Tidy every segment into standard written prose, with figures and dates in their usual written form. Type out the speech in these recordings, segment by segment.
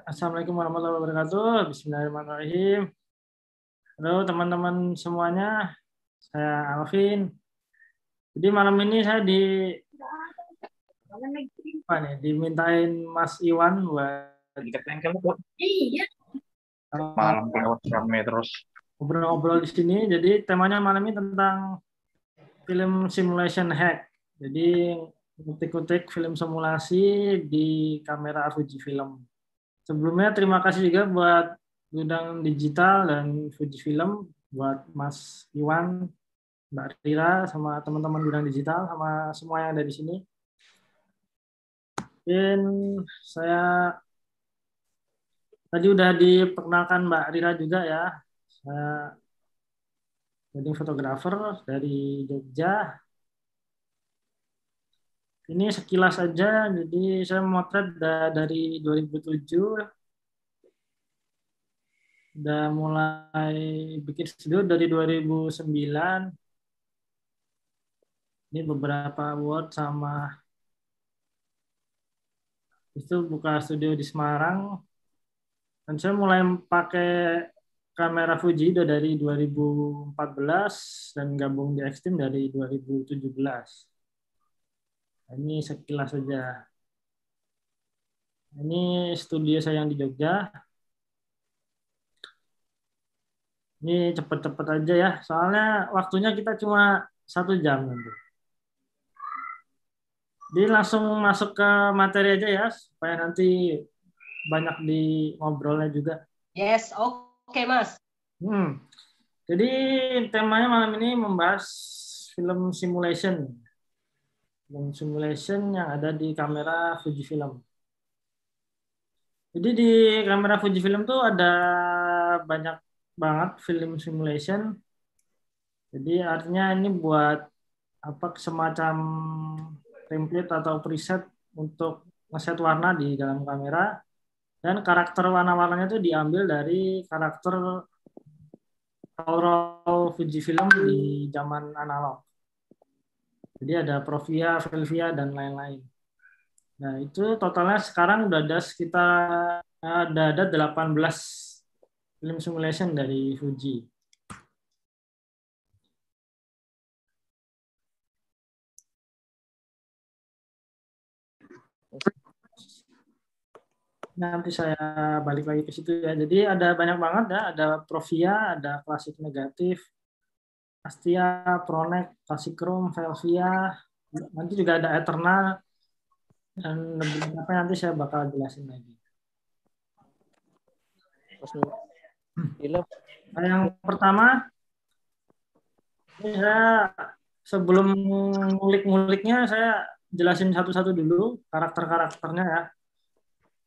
Assalamualaikum warahmatullahi wabarakatuh. Bismillahirrahmanirrahim. Halo teman-teman semuanya, saya Alvin. Jadi malam ini saya dimintain Mas Iwan buat Iya. Malam lewat rame terus. ngobrol-ngobrol di sini. Jadi temanya malam ini tentang film simulation hack. Jadi kutik-kutik film simulasi di kamera Fujifilm. Sebelumnya terima kasih juga buat Gudang Digital dan Fujifilm, buat Mas Iwan, Mbak Rira, sama teman-teman Gudang Digital, sama semua yang ada di sini. Dan saya tadi udah diperkenalkan Mbak Rira juga ya. Saya wedding photographer dari Jogja. Ini sekilas saja, jadi saya memotret dari 2007, udah mulai bikin studio dari 2009. Ini beberapa award sama itu buka studio di Semarang. Dan saya mulai pakai kamera Fuji udah dari 2014 dan gabung di Extreme dari 2017. Ini sekilas saja. Ini studio saya yang di Jogja. Ini cepet-cepet aja ya, soalnya waktunya kita cuma 1 jam nanti. Jadi langsung masuk ke materi aja ya, supaya nanti banyak di ngobrolnya juga. Yes, oke Mas. Jadi temanya malam ini membahas film simulation. Film simulation yang ada di kamera Fujifilm. Jadi di kamera Fujifilm tuh ada banyak banget film simulation. Jadi artinya ini buat apa semacam template atau preset untuk ngeset warna di dalam kamera, dan karakter warna-warnanya itu diambil dari karakter raw Fujifilm di zaman analog. Jadi ada Provia, Velvia, dan lain-lain. Nah, itu totalnya sekarang udah ada sekitar ada 18 film simulation dari Fuji. Nanti saya balik lagi ke situ ya. Jadi ada banyak banget ya, ada Provia, ada klasik negatif, Astia, Pronek, klasik Chrome, Velvia, nanti juga ada Eternal, dan lebih apa nanti saya bakal jelasin lagi. Nah, yang pertama, ini saya sebelum ngulik-nguliknya saya jelasin satu-satu dulu karakter-karakternya ya.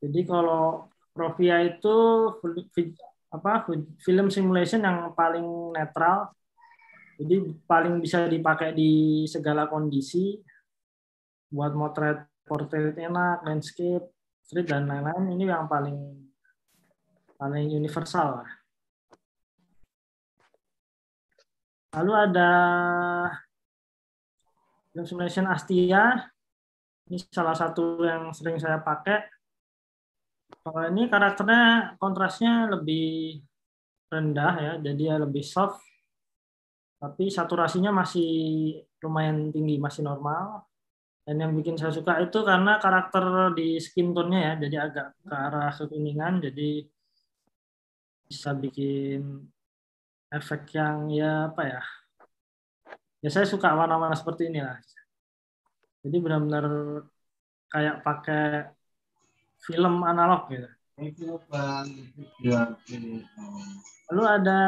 Jadi kalau Provia itu film simulation yang paling netral, jadi paling bisa dipakai di segala kondisi, buat motret portrait enak, landscape, street, dan lain-lain. Ini yang paling universal lah. Lalu ada film simulation Astia. Ini salah satu yang sering saya pakai. Kalau ini karakternya kontrasnya lebih rendah ya, jadi ya lebih soft. Tapi saturasinya masih lumayan tinggi, masih normal. Dan yang bikin saya suka itu karena karakter di skin tone-nya ya, jadi agak ke arah kekuningan, jadi bisa bikin efek yang ya apa ya. Ya saya suka warna-warna seperti ini lah. Jadi benar-benar kayak pakai film analog gitu. Lalu ada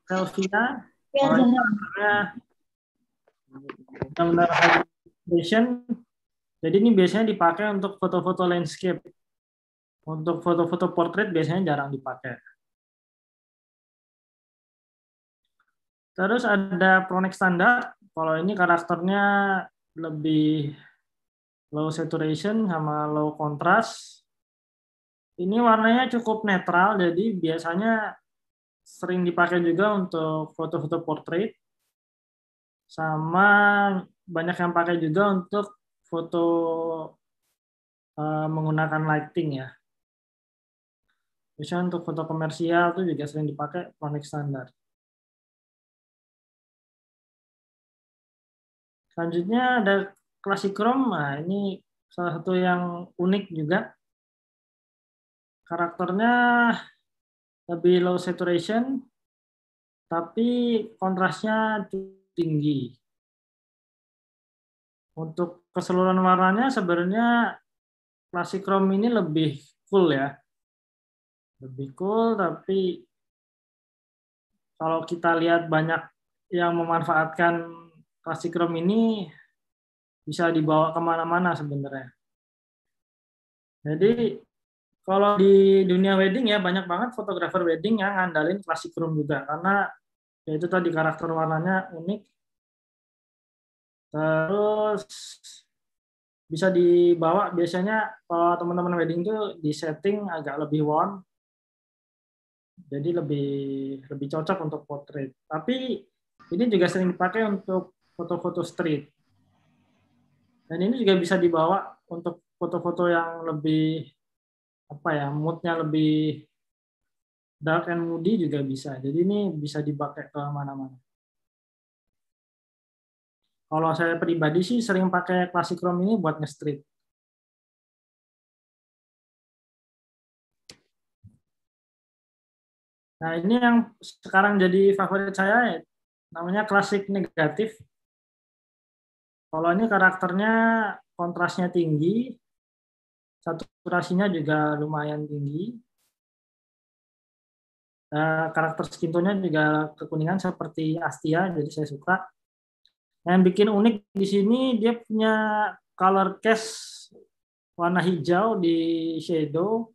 Velvia, benar-benar high definition. Jadi ini biasanya dipakai untuk foto-foto landscape. Untuk foto-foto portrait biasanya jarang dipakai. Terus ada Pronek standar. Kalau ini karakternya lebih low saturation sama low contrast. Ini warnanya cukup netral, jadi biasanya sering dipakai juga untuk foto-foto portrait. Sama banyak yang pakai juga untuk foto menggunakan lighting ya. Biasanya untuk foto komersial itu juga sering dipakai Pro-NIC standar. Selanjutnya ada Classic Chrome. Nah, ini salah satu yang unik juga. Karakternya lebih low saturation, tapi kontrasnya tinggi. Untuk keseluruhan warnanya sebenarnya Classic Chrome ini lebih cool ya. Lebih cool, tapi kalau kita lihat banyak yang memanfaatkan Classic Chrome ini bisa dibawa kemana-mana sebenarnya. Jadi kalau di dunia wedding ya banyak banget fotografer wedding yang ngandalin Classic Chrome juga karena ya itu tadi karakter warnanya unik. Terus bisa dibawa biasanya kalau teman-teman wedding itu di setting agak lebih warm. Jadi lebih cocok untuk portrait. Tapi ini juga sering dipakai untuk foto-foto street. Dan ini juga bisa dibawa untuk foto-foto yang lebih moodnya lebih dark and moody juga bisa. Jadi ini bisa dipakai ke mana-mana. Kalau saya pribadi sih sering pakai Classic Chrome ini buat nge-street. Nah, ini yang sekarang jadi favorit saya, namanya Classic Negatif. Kalau ini karakternya kontrasnya tinggi, saturasinya juga lumayan tinggi. Karakter skin tone-nya juga kekuningan seperti Astia, jadi saya suka. Yang bikin unik di sini dia punya color cast warna hijau di shadow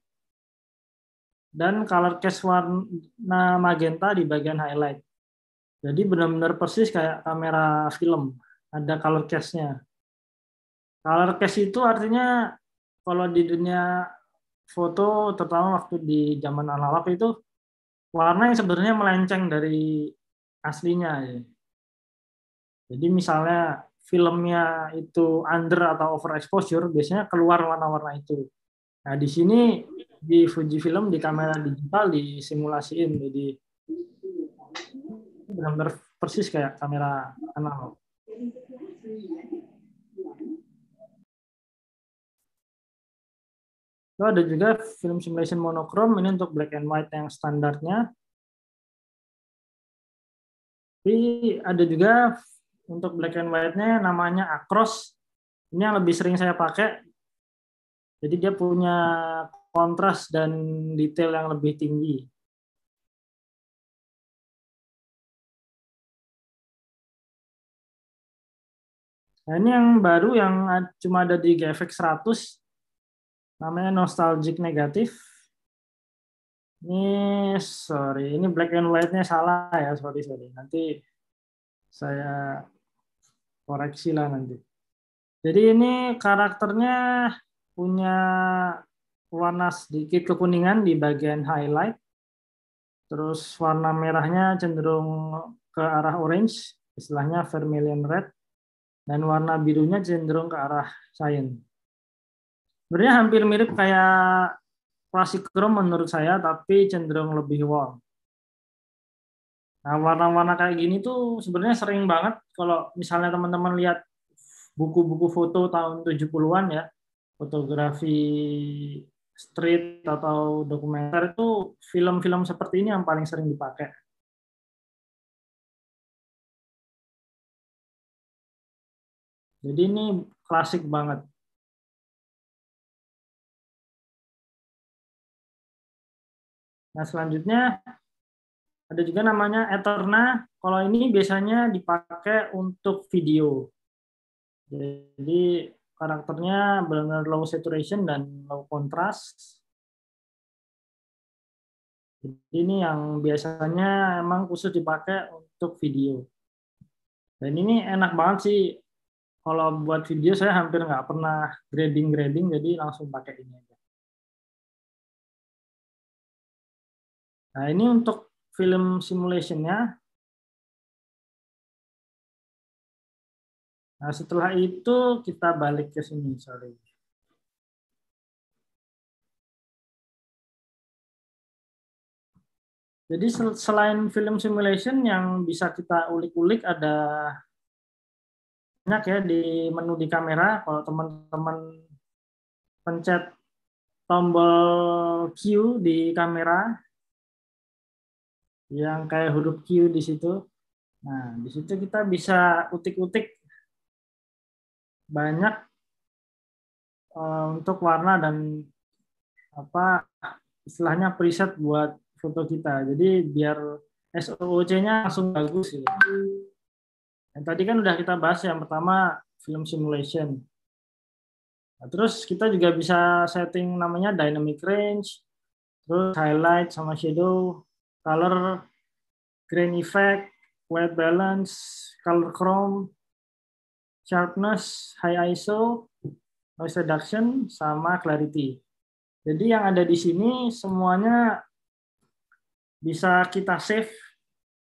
dan color cast warna magenta di bagian highlight. Jadi benar-benar persis kayak kamera film, ada color cast-nya. Color cast itu artinya kalau di dunia foto, terutama waktu di zaman analog itu, warna yang sebenarnya melenceng dari aslinya. Ya. Jadi misalnya filmnya itu under atau overexposure, biasanya keluar warna-warna itu. Nah di sini di Fujifilm di kamera digital disimulasiin, jadi benar-benar persis kayak kamera analog. Lalu ada juga film simulation monochrome, ini untuk black and white yang standarnya. Tapi ada juga untuk black and white-nya namanya Acros. Ini yang lebih sering saya pakai. Jadi dia punya kontras dan detail yang lebih tinggi. Nah, ini yang baru yang cuma ada di GFX 100. Namanya Nostalgic Negatif. Ini black and white-nya salah ya, sorry. Nanti saya koreksi lah nanti. Jadi ini karakternya punya warna sedikit kekuningan di bagian highlight. Terus warna merahnya cenderung ke arah orange, istilahnya vermilion red. Dan warna birunya cenderung ke arah cyan. Sebenarnya hampir mirip kayak Classic Chrome menurut saya, tapi cenderung lebih warm. Nah, warna-warna kayak gini tuh sebenarnya sering banget kalau misalnya teman-teman lihat buku-buku foto tahun 70-an ya, fotografi street atau dokumenter itu film-film seperti ini yang paling sering dipakai. Jadi ini klasik banget. Nah, selanjutnya ada juga namanya Eterna. Kalau ini biasanya dipakai untuk video. Jadi karakternya benar-benar low saturation dan low contrast. Jadi ini yang biasanya emang khusus dipakai untuk video. Dan ini enak banget sih. Kalau buat video saya hampir nggak pernah grading, jadi langsung pakai ini aja. Nah ini untuk film simulation-nya. Nah setelah itu kita balik ke sini, sorry. Jadi selain film simulation yang bisa kita ulik-ulik ada banyak ya di menu di kamera. Kalau teman-teman pencet tombol Q di kamera yang kayak huruf Q di situ. Nah, di situ kita bisa utik-utik banyak untuk warna dan apa istilahnya preset buat foto kita. Jadi biar SOOC-nya langsung bagus gitu. Yang tadi kan udah kita bahas yang pertama film simulation. Nah, terus kita juga bisa setting namanya dynamic range, terus highlight sama shadow, color, grain effect, white balance, color chrome, sharpness, high ISO, noise reduction, sama clarity. Jadi yang ada di sini semuanya bisa kita save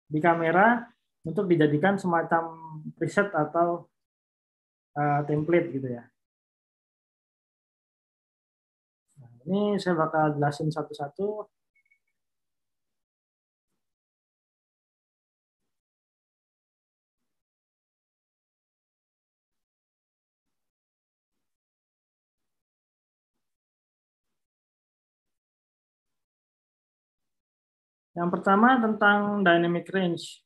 di kamera untuk dijadikan semacam preset atau template gitu ya. Nah, ini saya bakal jelasin satu-satu. Yang pertama tentang dynamic range.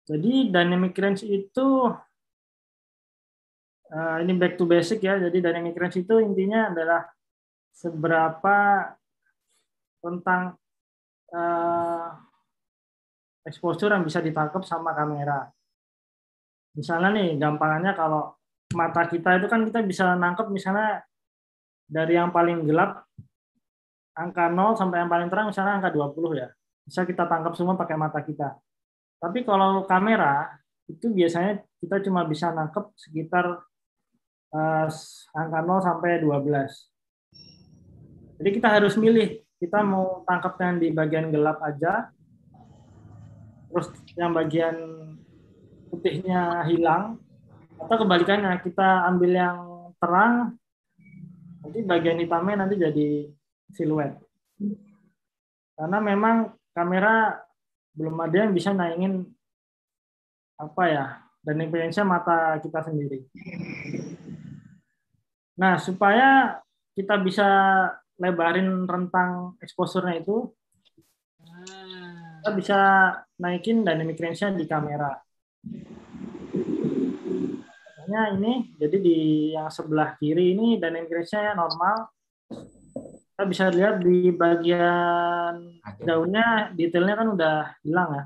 Jadi dynamic range itu ini back to basic ya. Jadi dynamic range itu intinya adalah seberapa tentang exposure yang bisa ditangkap sama kamera. Misalnya nih, gampangannya kalau mata kita itu kan kita bisa nangkep misalnya dari yang paling gelap angka 0 sampai yang paling terang misalnya angka 20 ya. Bisa kita tangkap semua pakai mata kita. Tapi kalau kamera itu biasanya kita cuma bisa nangkep sekitar angka 0 sampai 12. Jadi kita harus milih, kita mau tangkap yang di bagian gelap aja, terus yang bagian putihnya hilang, atau kebalikannya, kita ambil yang terang, nanti bagian hitamnya nanti jadi siluet. Karena memang kamera belum ada yang bisa naingin apa ya, dynamic range-nya mata kita sendiri. Nah, supaya kita bisa lebarin rentang exposure-nya itu, kita bisa naikin dynamic range-nya di kamera. Nah, ini, jadi di yang sebelah kiri ini dynamic range-nya normal. Kita bisa lihat di bagian daunnya, detailnya kan udah hilang ya.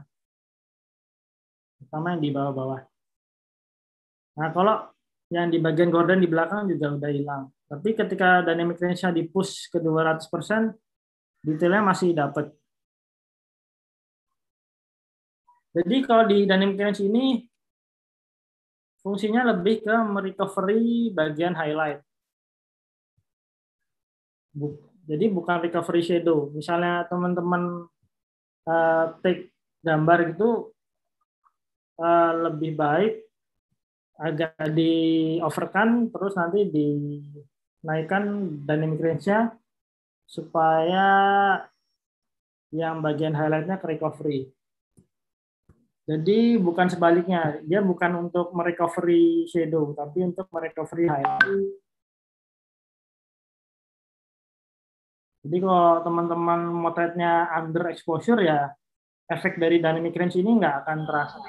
Terutama yang di bawah-bawah. Nah, kalau yang di bagian gorden di belakang juga udah hilang. Tapi ketika dynamic range-nya di-push ke 200%, detailnya masih dapat. Jadi kalau di dynamic range ini, fungsinya lebih ke merecovery bagian highlight. Jadi bukan recovery shadow. Misalnya teman-teman take gambar gitu, lebih baik agak di overkan, terus nanti dinaikkan dynamic range-nya supaya yang bagian highlight-nya ke recovery. Jadi bukan sebaliknya, dia bukan untuk merecovery shadow, tapi untuk merecovery highlight. Jadi kalau teman-teman motretnya under exposure ya, efek dari dynamic range ini nggak akan terasa.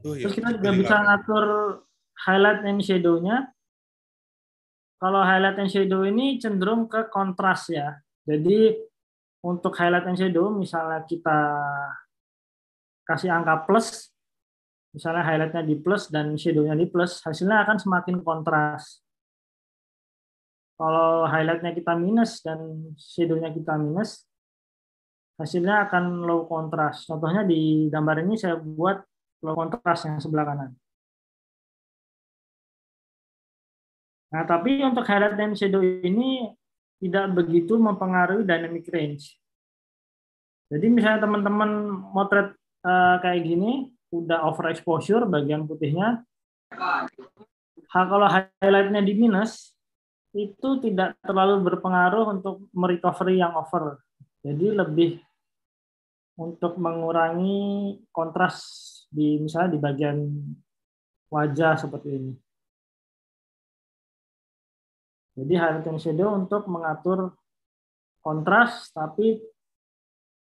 Terus kita juga bisa ngatur highlight and shadow-nya. Kalau highlight and shadow ini cenderung ke kontras ya. Jadi untuk highlight and shadow, misalnya kita kasih angka plus, misalnya highlight-nya di plus dan shadow-nya di plus, hasilnya akan semakin kontras. Kalau highlight-nya kita minus dan shadow-nya kita minus, hasilnya akan low kontras. Contohnya di gambar ini saya buat low kontras yang sebelah kanan. Nah, tapi untuk highlight dan shadow ini tidak begitu mempengaruhi dynamic range. Jadi misalnya teman-teman motret kayak gini, udah overexposure bagian putihnya. Kalau highlight-nya di minus, itu tidak terlalu berpengaruh untuk merecovery yang over. Jadi lebih untuk mengurangi kontras di misalnya di bagian wajah seperti ini. Jadi highlight and shadow untuk mengatur kontras tapi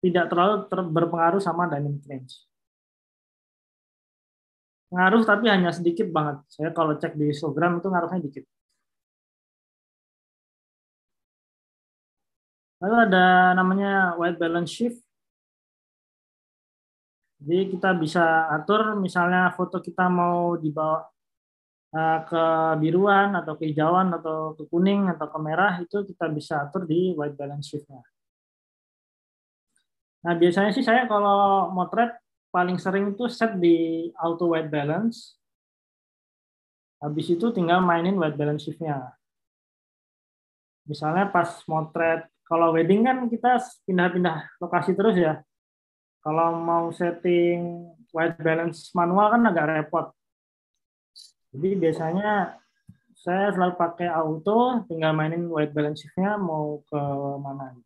tidak terlalu berpengaruh sama dynamic range. Pengaruh tapi hanya sedikit banget. Saya kalau cek di histogram itu ngaruhnya dikit. Lalu ada namanya white balance shift. Jadi kita bisa atur misalnya foto kita mau dibawa ke biruan atau ke hijauan atau ke kuning atau ke merah, itu kita bisa atur di white balance shift-nya. Nah biasanya sih saya kalau motret paling sering itu set di auto white balance. Habis itu tinggal mainin white balance shift-nya. Misalnya pas motret, kalau wedding kan kita pindah-pindah lokasi terus ya. Kalau mau setting white balance manual kan agak repot. Jadi biasanya saya selalu pakai auto, tinggal mainin white balance shift-nya mau ke mana.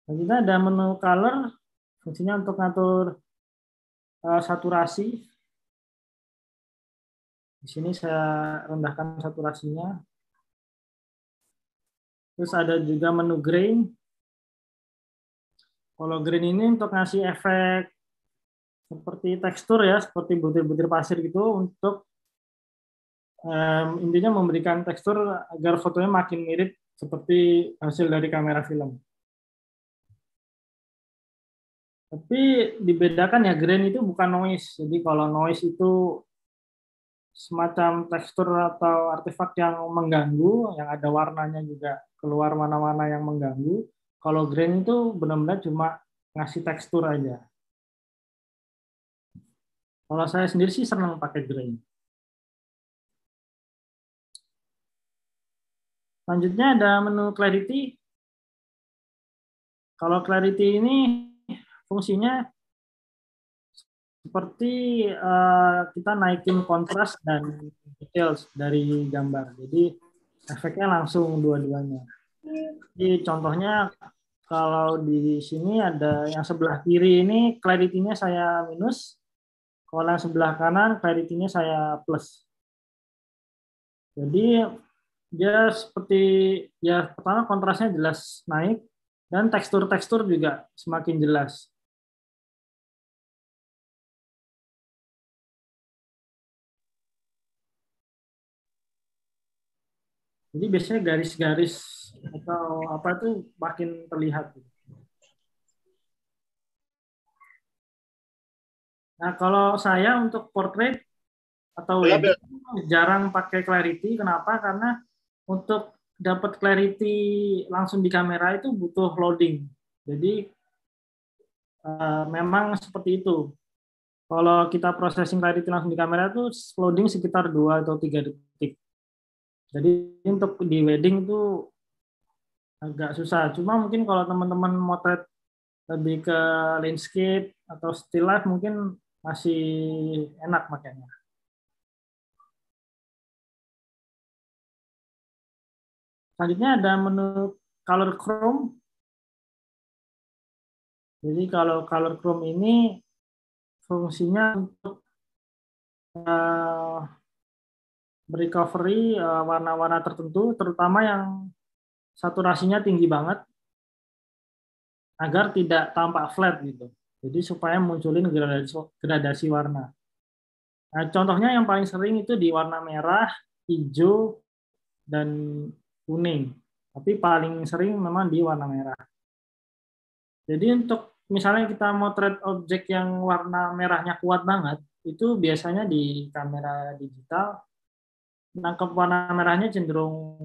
Nah, kita ada menu color, fungsinya untuk ngatur saturasi. Di sini saya rendahkan saturasinya. Terus ada juga menu grain. Kalau grain ini untuk ngasih efek seperti tekstur ya, seperti butir-butir pasir gitu, untuk intinya memberikan tekstur agar fotonya makin mirip seperti hasil dari kamera film. Tapi dibedakan ya, grain itu bukan noise. Jadi kalau noise itu semacam tekstur atau artefak yang mengganggu, yang ada warnanya juga keluar warna-warna yang mengganggu. Kalau grain itu benar-benar cuma ngasih tekstur aja. Kalau saya sendiri sih senang pakai grain. Selanjutnya ada menu clarity. Kalau clarity ini fungsinya seperti kita naikin kontras dan details dari gambar. Jadi efeknya langsung dua-duanya. Jadi contohnya kalau di sini ada yang sebelah kiri ini clarity-nya saya minus, kalau yang sebelah kanan clarity-nya saya plus. Jadi dia seperti ya pertama kontrasnya jelas naik dan tekstur-tekstur juga semakin jelas. Jadi biasanya garis-garis atau apa itu makin terlihat. Nah, kalau saya untuk portrait atau wedding jarang pakai clarity. Kenapa? Karena untuk dapat clarity langsung di kamera itu butuh loading. Jadi memang seperti itu. Kalau kita processing clarity langsung di kamera itu loading sekitar 2 atau 3 detik. Jadi untuk di wedding itu agak susah. Cuma mungkin kalau teman-teman motret lebih ke landscape atau still life mungkin masih enak makanya. Selanjutnya ada menu color chrome. Jadi kalau color chrome ini fungsinya untuk recovery warna-warna tertentu, terutama yang saturasinya tinggi banget, agar tidak tampak flat gitu. Jadi supaya munculin gradasi warna. Nah, contohnya yang paling sering itu di warna merah, hijau, dan kuning. Tapi paling sering memang di warna merah. Jadi untuk misalnya kita motret objek yang warna merahnya kuat banget, itu biasanya di kamera digital nangkep warna merahnya cenderung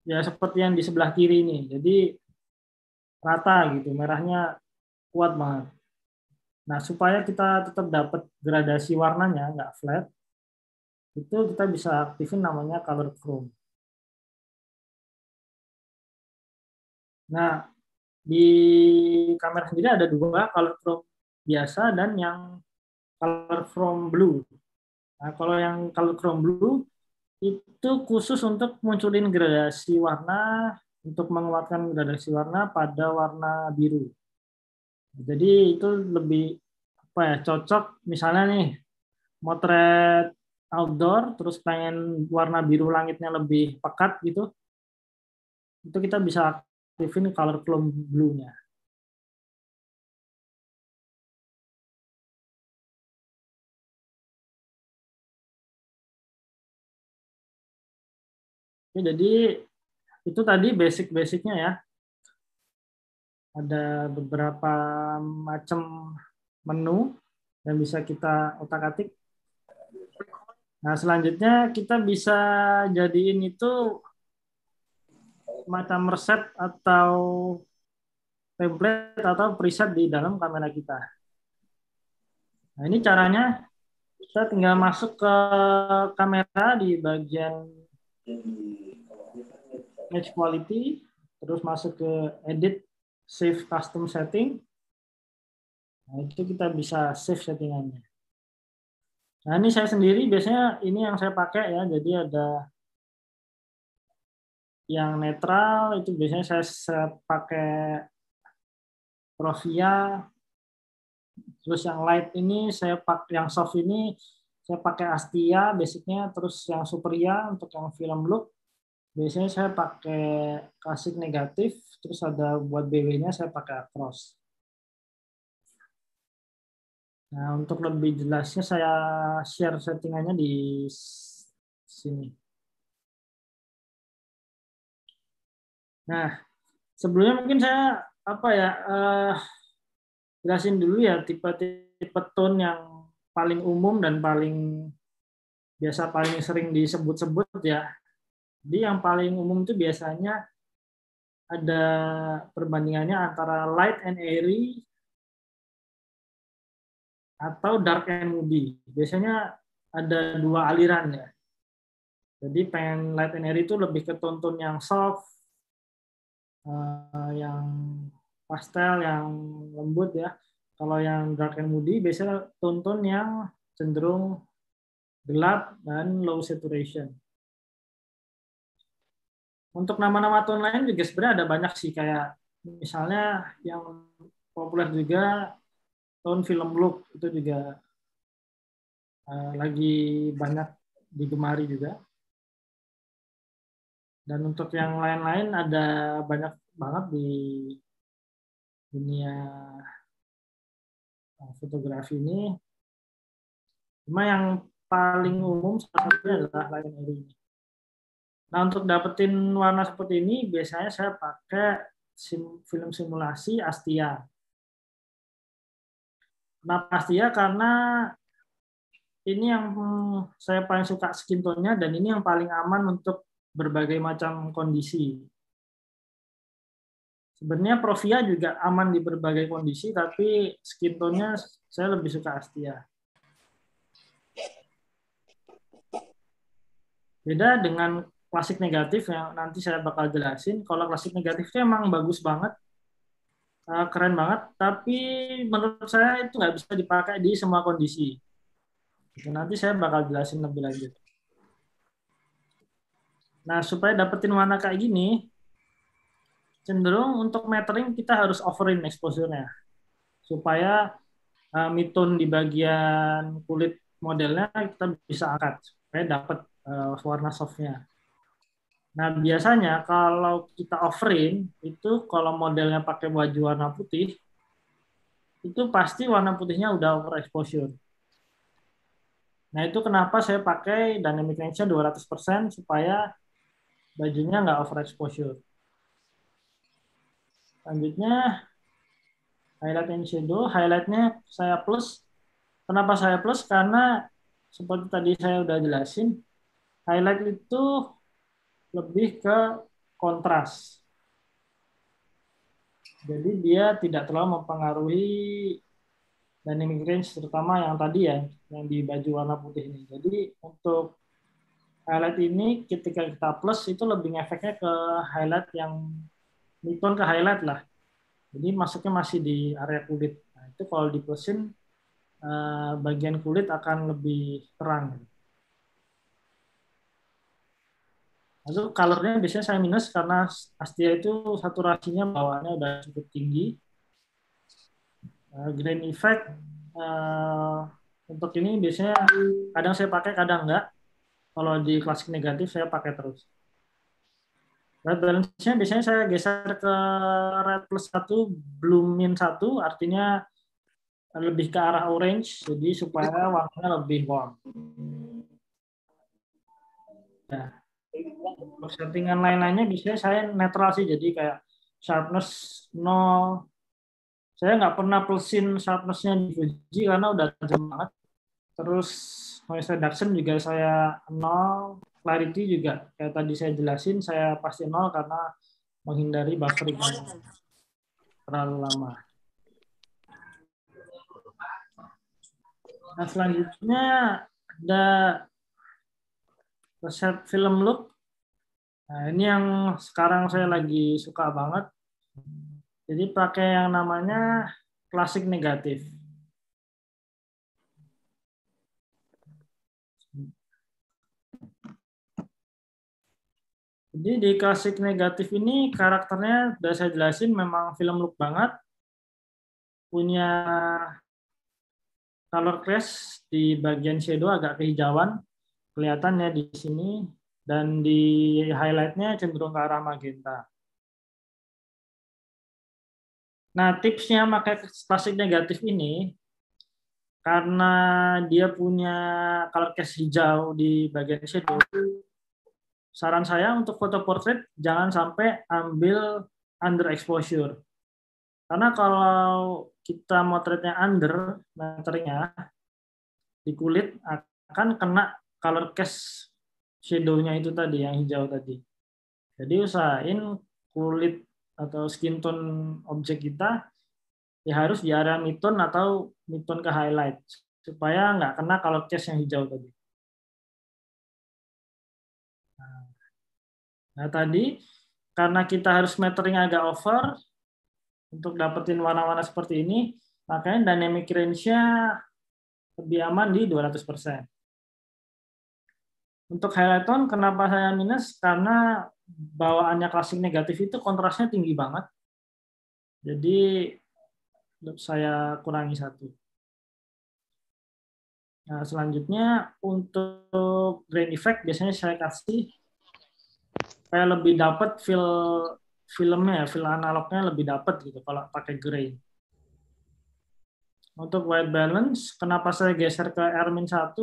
ya seperti yang di sebelah kiri ini. Jadi rata gitu, merahnya kuat banget. Nah, supaya kita tetap dapat gradasi warnanya, nggak flat, itu kita bisa aktifin namanya color chrome. Nah, di kamera sendiri ada dua, color chrome biasa dan yang color chrome blue. Nah, kalau yang color chrome blue itu khusus untuk munculin gradasi warna, untuk menguatkan gradasi warna pada warna biru. Jadi itu lebih apa ya, cocok misalnya nih motret outdoor terus pengen warna biru langitnya lebih pekat gitu, itu kita bisa aktifin color chrome blue-nya. Oke, jadi itu tadi basic-basicnya ya. Ada beberapa macam menu yang bisa kita otak-atik. Nah, selanjutnya kita bisa jadiin itu macam resep atau template atau preset di dalam kamera kita. Nah, ini caranya kita tinggal masuk ke kamera di bagian image quality, terus masuk ke edit, save custom setting. Nah, itu kita bisa save settingannya. Nah, ini saya sendiri biasanya ini yang saya pakai ya. Jadi ada yang netral, itu biasanya saya pakai Provia. Terus yang light ini saya pakai, yang soft ini saya pakai Astia basicnya. Terus yang Superia untuk yang film look biasanya saya pakai klasik negatif. Terus ada buat BW-nya saya pakai Acros. Nah, untuk lebih jelasnya saya share settingannya di sini. Nah, sebelumnya mungkin saya apa ya, jelasin dulu ya tipe-tipe tone yang paling umum dan paling biasa, paling sering disebut-sebut ya. Jadi yang paling umum itu biasanya ada perbandingannya antara light and airy atau dark and moody. Biasanya ada dua aliran ya. Jadi pengen light and airy itu lebih ke tone-tone yang soft, yang pastel, yang lembut ya. Kalau yang dark and moody biasanya tone-tone yang cenderung gelap dan low saturation. Untuk nama-nama tone lain juga sebenarnya ada banyak sih, kayak misalnya yang populer juga tone film look, itu juga lagi banyak digemari juga. Dan untuk yang lain-lain ada banyak banget di dunia fotografi ini. Cuma yang paling umum salah satunya adalah light and airy. Nah, untuk dapetin warna seperti ini biasanya saya pakai film simulasi Astia. Kenapa Astia? Karena ini yang saya paling suka skin tone-nya dan ini yang paling aman untuk berbagai macam kondisi. Sebenarnya Provia juga aman di berbagai kondisi, tapi skin tone-nya saya lebih suka Astia. Beda dengan klasik negatif yang nanti saya bakal jelasin. Kalau klasik negatif itu emang bagus banget, keren banget, tapi menurut saya itu nggak bisa dipakai di semua kondisi. Nanti saya bakal jelasin lebih lanjut. Nah, supaya dapetin warna kayak gini, cenderung untuk metering kita harus overin exposure-nya. Supaya midtone di bagian kulit modelnya kita bisa angkat, supaya dapat warna soft-nya. Nah, biasanya kalau kita overin, itu kalau modelnya pakai baju warna putih, itu pasti warna putihnya udah overexposure. Nah, itu kenapa saya pakai dynamic range-nya 200% supaya bajunya nggak overexposure. Selanjutnya, highlight and shadow. Highlight-nya saya plus. Kenapa saya plus? Karena seperti tadi saya udah jelasin, highlight itu lebih ke kontras. Jadi dia tidak terlalu mempengaruhi dynamic range, terutama yang tadi ya, yang di baju warna putih ini. Jadi untuk highlight ini ketika kita plus itu lebih efeknya ke highlight yang midtone ke highlight lah. Jadi masuknya masih di area kulit. Nah, itu kalau di plusin bagian kulit akan lebih terang. Lalu colornya biasanya saya minus karena Astia itu saturasinya bawaannya udah cukup tinggi. Grain effect untuk ini biasanya kadang saya pakai, kadang enggak. Kalau di klasik negatif saya pakai terus. Red balance-nya biasanya saya geser ke red plus 1, blue min 1, artinya lebih ke arah orange, jadi supaya warnanya lebih warm. Nah, untuk settingan lain-lainnya biasanya saya netral sih, jadi kayak sharpness 0. Saya nggak pernah plusin sharpness-nya di Fuji karena udah tajam banget. Terus noise reduction juga saya 0. Clarity juga kayak tadi saya jelasin, saya pasti 0 karena menghindari buffering yang terlalu lama. Nah, selanjutnya ada resep film look. Nah, ini yang sekarang saya lagi suka banget. Jadi pakai yang namanya klasik negatif. Jadi di klasik negatif ini karakternya udah saya jelasin memang film look banget. Punya color crash di bagian shadow agak kehijauan. Kelihatannya di sini. Dan di highlightnya cenderung ke arah magenta. Nah, tipsnya pakai klasik negatif ini, karena dia punya color cast hijau di bagian shadow, saran saya untuk foto portrait jangan sampai ambil under exposure. Karena kalau kita motretnya under, meternya di kulit akan kena color cast shadow-nya itu tadi, yang hijau tadi. Jadi usahain kulit atau skin tone objek kita ya harus di area midtone atau midtone ke highlight supaya nggak kena color cast yang hijau tadi. Nah tadi karena kita harus metering agak over untuk dapetin warna-warna seperti ini, makanya dynamic range-nya lebih aman di 200%. Untuk highlight tone kenapa saya minus? Karena bawaannya klasik negatif itu kontrasnya tinggi banget. Jadi saya kurangi 1. Nah, selanjutnya untuk grain effect biasanya saya kasih supaya lebih dapat filmnya, feel analognya lebih dapat gitu kalau pakai grain. Untuk white balance, kenapa saya geser ke R-1?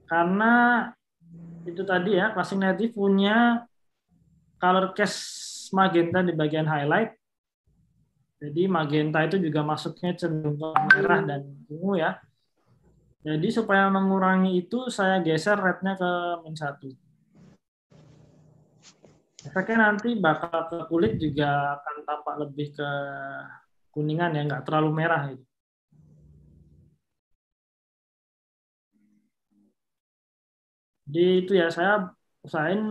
Karena itu tadi ya, klasik native punya color cast magenta di bagian highlight. Jadi magenta itu juga masuknya cenderung ke merah dan ungu ya. Jadi supaya mengurangi itu saya geser red-nya ke -1. Efeknya nanti bakal ke kulit juga akan tampak lebih ke kuningan ya, nggak terlalu merah itu. Jadi itu ya saya usahain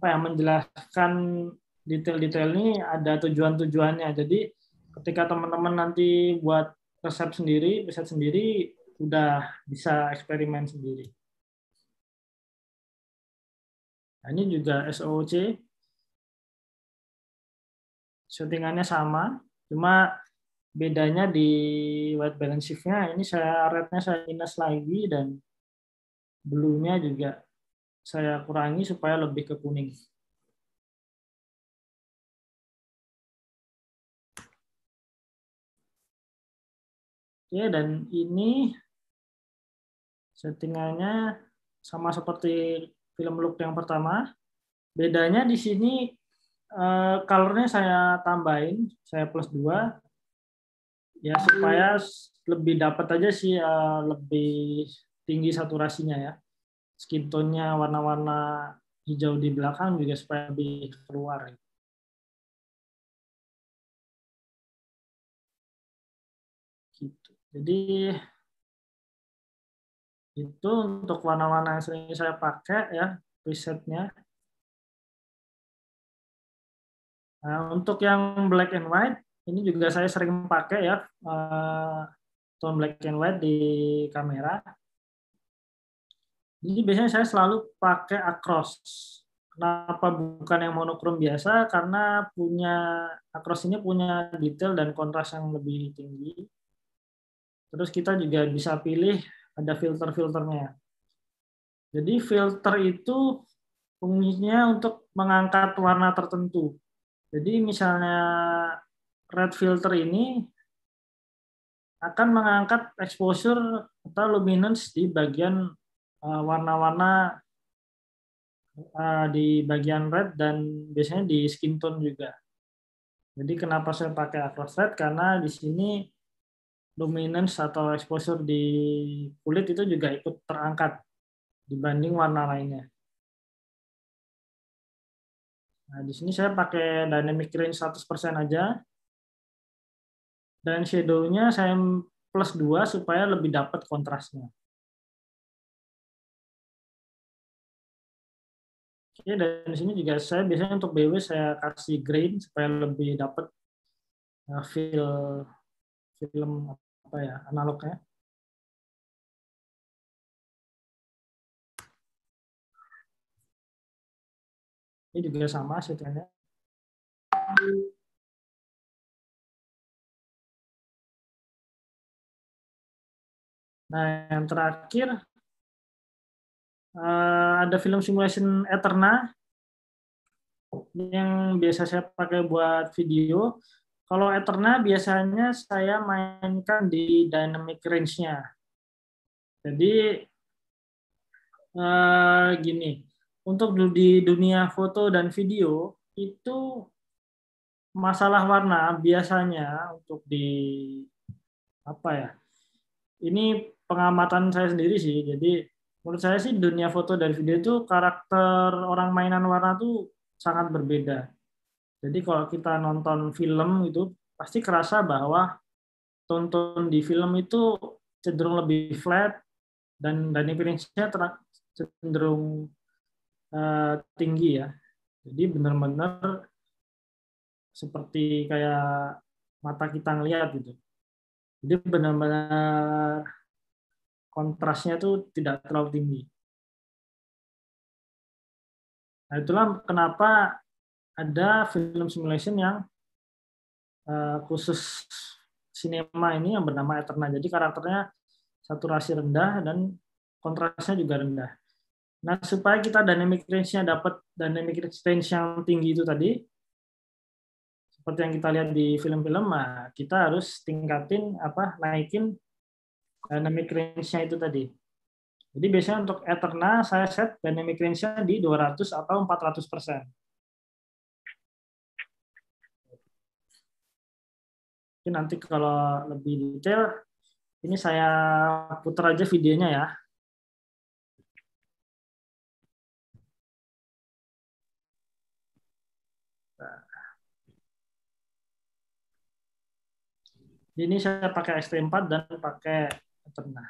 menjelaskan detail-detail ini ada tujuan-tujuannya. Jadi ketika teman-teman nanti buat resep sendiri, riset sendiri, udah bisa eksperimen sendiri. Nah, ini juga SOC. Settingannya sama, cuma bedanya di white balance shift-nya ini saya red-nya saya minus lagi dan blue-nya juga saya kurangi supaya lebih ke kuning. Oke, dan ini settingannya sama seperti film look yang pertama. Bedanya di sini color-nya saya tambahin, saya plus 2 ya supaya lebih dapat aja sih lebih tinggi saturasinya ya. Skin tone-nya warna-warna hijau di belakang juga supaya lebih keluar. Gitu. Jadi itu untuk warna-warna yang sering saya pakai ya presetnya. Nah, untuk yang black and white ini juga saya sering pakai ya tone black and white di kamera. Jadi biasanya saya selalu pakai across. Kenapa bukan yang monokrom biasa? Karena across ini punya detail dan kontras yang lebih tinggi. Terus kita juga bisa pilih ada filter-filternya. Jadi filter itu fungsinya untuk mengangkat warna tertentu. Jadi misalnya red filter ini akan mengangkat exposure atau luminance di bagian warna-warna di bagian red dan biasanya di skin tone juga. Jadi kenapa saya pakai across red? Karena di sini luminance atau exposure di kulit itu juga ikut terangkat dibanding warna lainnya. Nah, di sini saya pakai dynamic range 100% aja. Dan shadow-nya saya plus 2 supaya lebih dapat kontrasnya. Oke, dan di sini juga saya biasanya untuk BW saya kasih grain supaya lebih dapat feel film apa ya, analognya. Ini juga sama setelahnya. Nah, yang terakhir ada film simulation Eterna yang biasa saya pakai buat video. Kalau Eterna biasanya saya mainkan di dynamic range-nya. Jadi gini, untuk di dunia foto dan video itu masalah warna biasanya untuk di apa ya? Ini pengamatan saya sendiri sih. Jadi menurut saya sih dunia foto dan video itu karakter orang mainan warna tuh sangat berbeda. Jadi kalau kita nonton film itu pasti kerasa bahwa tonton di film itu cenderung lebih flat dan range-nya cenderung tinggi ya. Jadi benar-benar seperti kayak mata kita ngelihat gitu. Jadi benar-benar kontrasnya tuh tidak terlalu tinggi. Nah, itulah kenapa ada film simulation yang khusus sinema ini yang bernama Eterna. Jadi karakternya saturasi rendah dan kontrasnya juga rendah. Nah, supaya kita dynamic range-nya dapat dynamic range yang tinggi itu tadi, seperti yang kita lihat di film-film, nah kita harus naikin dynamic range-nya itu tadi. Jadi biasanya untuk Eterna saya set dynamic range-nya di 200 atau 400%. Jadi nanti kalau lebih detail, ini saya putar aja videonya ya. Ini saya pakai XT4 dan pakai Eterna.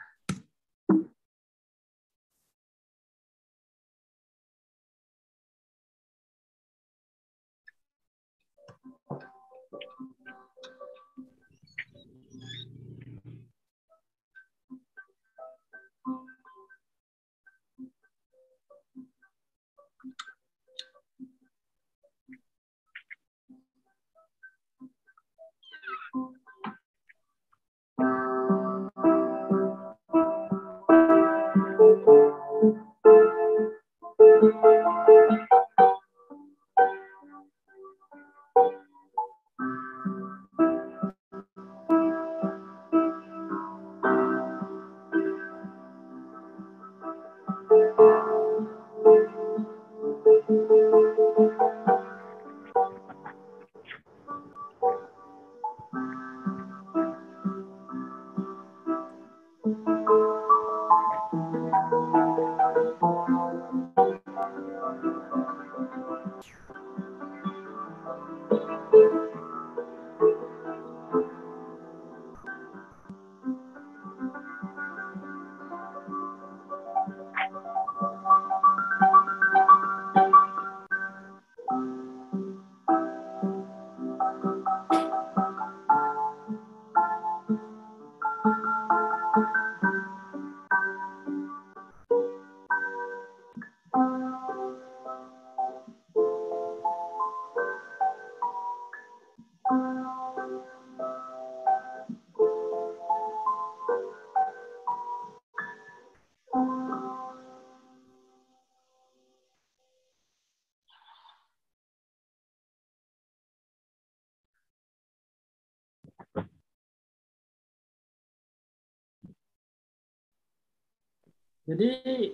Jadi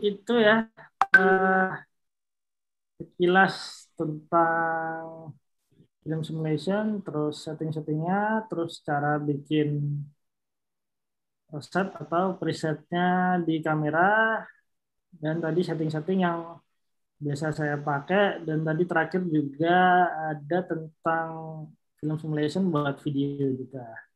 itu ya sekilas tentang film simulation, terus setting-settingnya, terus cara bikin resep atau presetnya di kamera, dan tadi setting-setting yang biasa saya pakai, dan tadi terakhir juga ada tentang film simulation buat video juga.